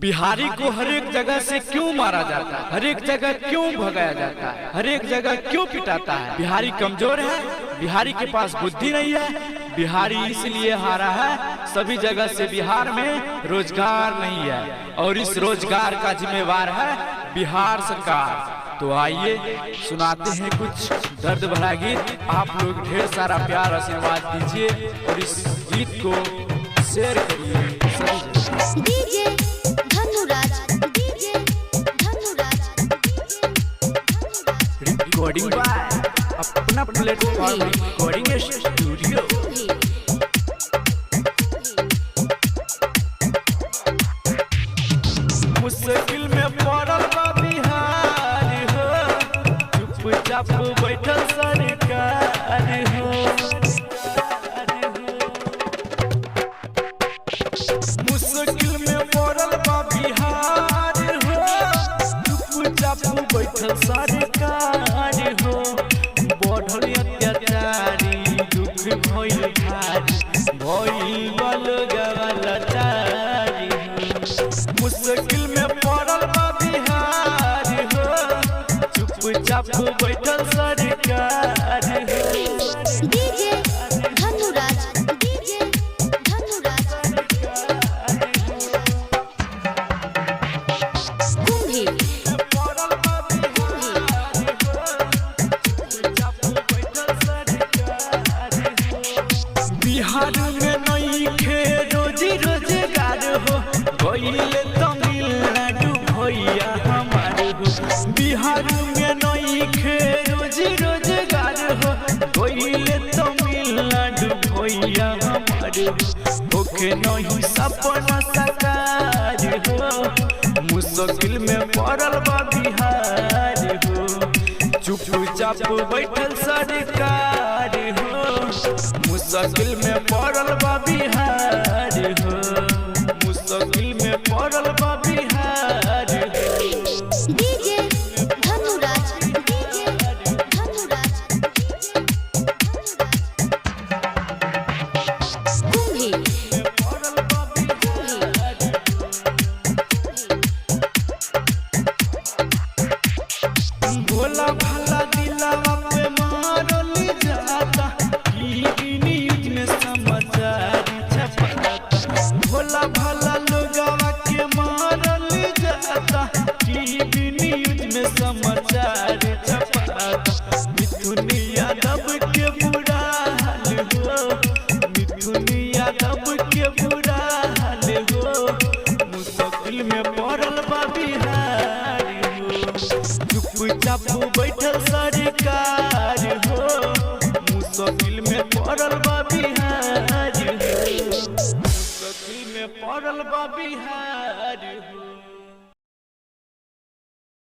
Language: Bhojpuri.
बिहारी को हर एक जगह से क्यों मारा जाता है, हर एक जगह क्यों भगाया जाता है, हर एक जगह क्यों पिटाता है? बिहारी कमजोर है, बिहारी के पास बुद्धि नहीं है, बिहारी इसलिए हारा है। सभी जगह से बिहार में रोजगार नहीं है और इस रोजगार का जिम्मेवार है बिहार सरकार। तो आइए सुनाते हैं कुछ दर्द भरा गीत। आप लोग ढेर सारा प्यार आशीर्वाद दीजिए और इस गीत को शेयर करिए। DJ Dhanuraj, DJ Dhanuraj, recording by Apna platform recording studio. मुश्किल में पड़ल बा बिहार हो, चुपचाप बैठल सरकार हो। मुश्किल में पड़ल बा बिहार हो, चुपचाप बैठल सरकार हो। बढ़ल अत्याचारी दुख भइल भारी, भइल बलगवलचारी हो। मुश्किल में पड़ल बा बिहार हो, चुपचाप बैठल सरकार हो। डीजे धनुराज, डीजे धनुराज, कुंभी बिहार में नहीं खे रोजी रोजगार हो, गइले तमिलनाडु भैया हमारे हो। बिहार में नहीं खे रोजी रोजगार हो, गइले तमिलनाडु भैया हमारे हो। ओके नहीं सपना साकार हो, मुश्किल में पड़ल बा बिहार हो। चुपचाप बैठल सरकार हो, मुश्किल में पड़ल बा बिहार हो। मुश्किल में पड़ल बा बिहार हो। डीजे धनुराज, डीजे धनुराज, कुंभी भोला भाला दिलावा पे मारल जाता, टीवी न्यूज में समाचार छपाता। भोला भाला लोगवा के मारल जाता, टीवी न्यूज में समाचार छपाता। मिथुन यादव के बुरा हाल हो, मिथुन यादव के बुरा हाल हो। मुश्किल में पड़ल बा बिहार हो, चुपचाप बैठल सरकार हो। मुश्किल में पड़ल बा बिहार हो, मुश्किल में पड़ल बा बिहार हो।